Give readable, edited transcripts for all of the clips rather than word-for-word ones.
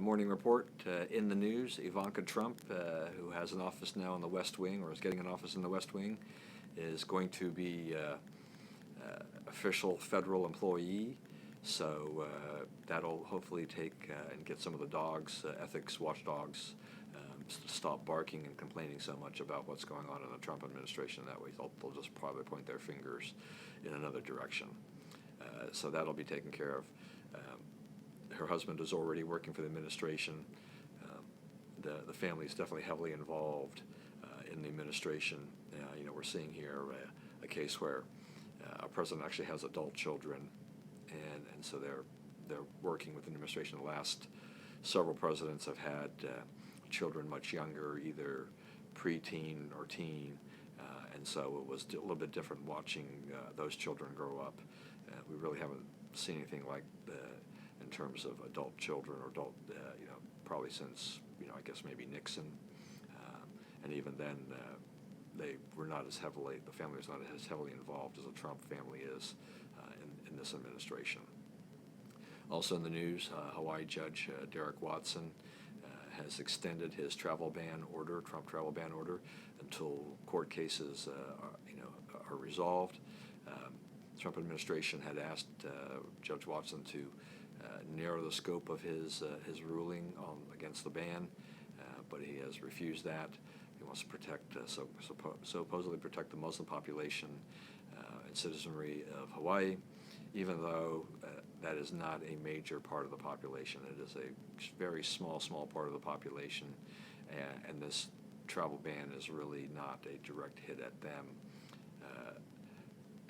Morning report in the news. Ivanka Trump, who has an office now in the West Wing, or is getting an office in the West Wing, is going to be official federal employee. So that'll hopefully take and get some of the dogs, ethics watchdogs, to stop barking and complaining so much about what's going on in the Trump administration. That way they'll just probably point their fingers in another direction. So that'll be taken care of. Her husband is already working for the administration. The family is definitely heavily involved in the administration. We're seeing here a case where a president actually has adult children, and so they're working with the administration. The last several presidents have had children much younger, either preteen or teen, and so it was a little bit different watching those children grow up. We really haven't seen anything like in terms of adult children or adult, probably since, I guess maybe Nixon, and even then they were not as heavily, the family was not as heavily involved as the Trump family is in this administration. Also in the news, Hawaii Judge Derek Watson has extended his travel ban order, Trump travel ban order, until court cases are resolved. Trump administration had asked Judge Watson to narrow the scope of his ruling against the ban, but he has refused that. He wants to protect, supposedly protect the Muslim population and citizenry of Hawaii, even though that is not a major part of the population. It is a very small part of the population, and this travel ban is really not a direct hit at them.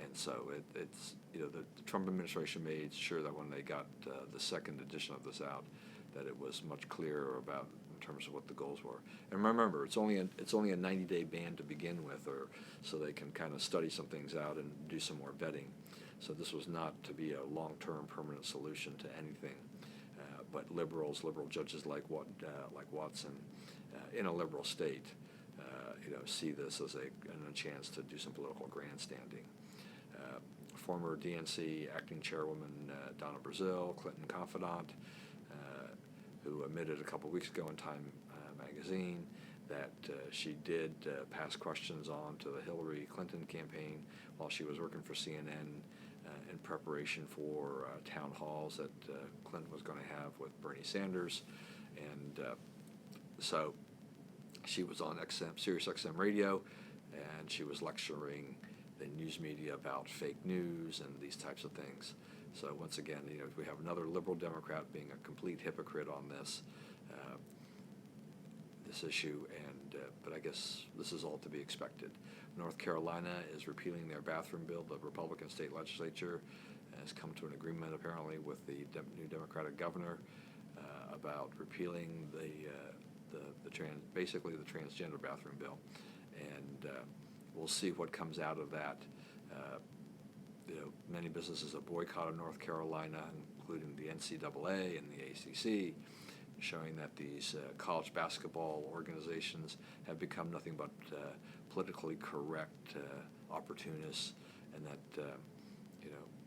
And so it's the Trump administration made sure that when they got the second edition of this out, that it was much clearer about in terms of what the goals were. And remember, it's only a 90-day ban to begin with, or so they can kind of study some things out and do some more vetting. So this was not to be a long-term permanent solution to anything. But liberal judges like Watson, in a liberal state, see this as a chance to do some political grandstanding. Former DNC acting chairwoman Donna Brazile, Clinton confidant, who admitted a couple weeks ago in Time magazine that she did pass questions on to the Hillary Clinton campaign while she was working for CNN in preparation for town halls that Clinton was going to have with Bernie Sanders. And so she was on Sirius XM radio, and she was lecturing the news media about fake news and these types of things. So once again, we have another liberal Democrat being a complete hypocrite on this issue, but I guess this is all to be expected. North Carolina is repealing their bathroom bill. The Republican state legislature has come to an agreement apparently with the new Democratic governor about repealing basically the transgender bathroom bill, and we'll see what comes out of that. Many businesses have boycotted North Carolina, including the NCAA and the ACC, showing that these college basketball organizations have become nothing but politically correct opportunists, and that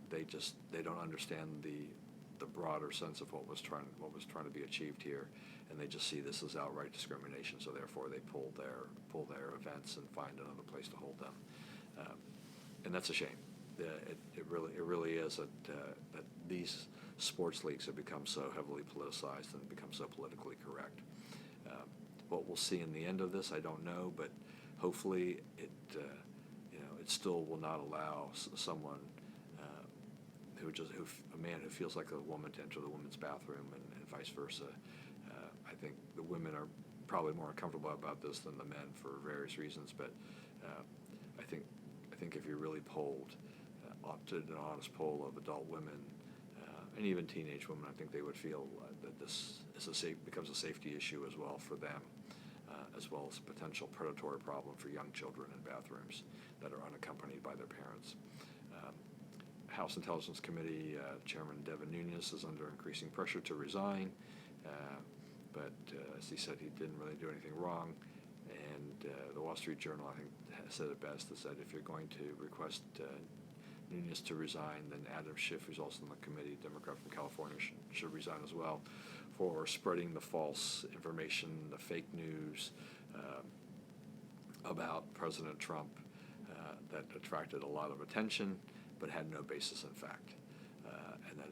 they don't understand the broader sense of what was trying to be achieved here, and they just see this as outright discrimination. So therefore, they pull their events and find another place to hold them, and that's a shame. It really is that these sports leagues have become so heavily politicized and become so politically correct. What we'll see in the end of this, I don't know, but hopefully it still will not allow someone a man who feels like a woman to enter the women's bathroom and vice versa. I think the women are probably more uncomfortable about this than the men for various reasons, but I think if you really polled, did an honest poll of adult women and even teenage women, I think they would feel that this becomes a safety issue as well for them, as well as a potential predatory problem for young children in bathrooms that are unaccompanied by their parents. House Intelligence Committee Chairman Devin Nunes is under increasing pressure to resign, but as he said, he didn't really do anything wrong. And the Wall Street Journal, I think, said it best. It said if you're going to request Nunes to resign, then Adam Schiff, who's also on the committee, Democrat from California, should resign as well, for spreading the false information, the fake news about President Trump that attracted a lot of attention but had no basis in fact. And that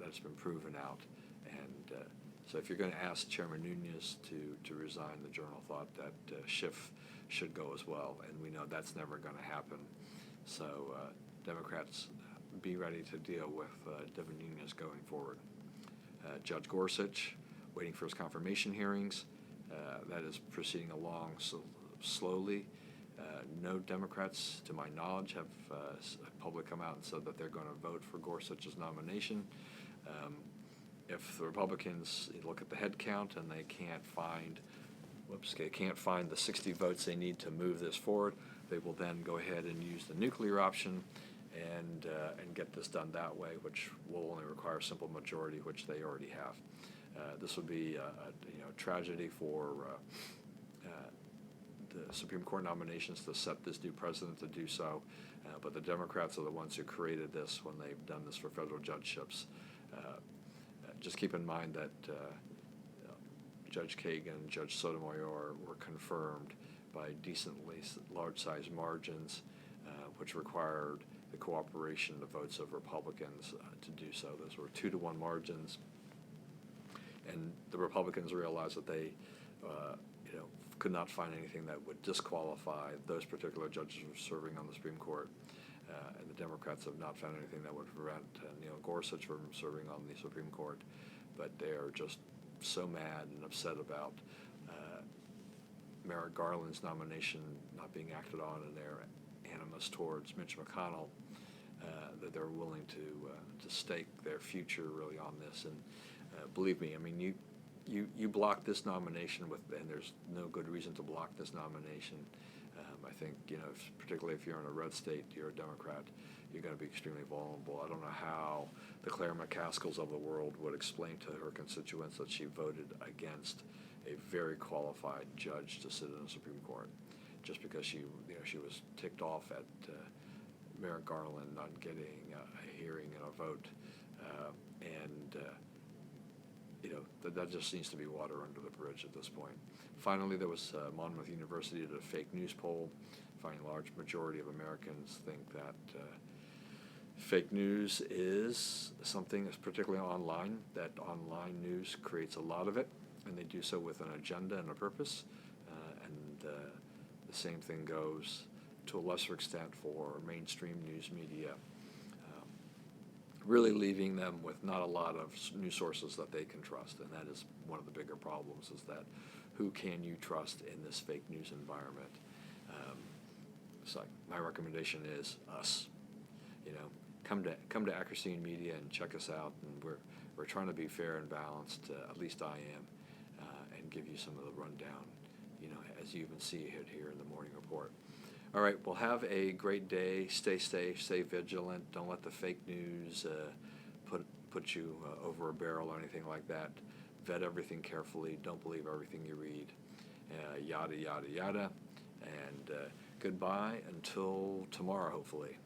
has been proven out. And so if you're going to ask Chairman Nunes to resign, the Journal thought that Schiff should go as well, and we know that's never going to happen. So Democrats, be ready to deal with Devin Nunes going forward. Judge Gorsuch, waiting for his confirmation hearings. That is proceeding along slowly. No Democrats, to my knowledge, have public come out and said that they're going to vote for Gorsuch's nomination. If the Republicans look at the head count and they can't find the 60 votes they need to move this forward, they will then go ahead and use the nuclear option and get this done that way, which will only require a simple majority, which they already have. This would be a tragedy for the Supreme Court nominations to set this new precedent to do so, but the Democrats are the ones who created this when they've done this for federal judgeships. Just keep in mind that Judge Kagan and Judge Sotomayor were confirmed by decently large-sized margins, which required the cooperation, the votes of Republicans to do so. Those were 2-to-1 margins, and the Republicans realized that they could not find anything that would disqualify those particular judges from serving on the Supreme Court, and the Democrats have not found anything that would prevent Neil Gorsuch from serving on the Supreme Court, but they are just so mad and upset about Merrick Garland's nomination not being acted on, and their animus towards Mitch McConnell, that they're willing to stake their future really on this. And believe me, I mean, you block this nomination and there's no good reason to block this nomination. I think, particularly if you're in a red state, you're a Democrat, you're going to be extremely vulnerable. I don't know how the Claire McCaskells of the world would explain to her constituents that she voted against a very qualified judge to sit in the Supreme Court, just because she was ticked off at Merrick Garland not getting a hearing and a vote, that just needs to be water under the bridge at this point. Finally, there was Monmouth University did a fake news poll, finding a large majority of Americans think that fake news is something that's particularly online, that online news creates a lot of it, and they do so with an agenda and a purpose, and the same thing goes to a lesser extent for mainstream news media, really leaving them with not a lot of news sources that they can trust. And that is one of the bigger problems, is that who can you trust in this fake news environment? So my recommendation is us. Come to Accuracy in Media and check us out. And we're trying to be fair and balanced, at least I am, and give you some of the rundown, as you even see it here in the morning report. All right, well, have a great day. Stay safe, stay vigilant. Don't let the fake news put you over a barrel or anything like that. Vet everything carefully. Don't believe everything you read. Yada, yada, yada. And goodbye until tomorrow, hopefully.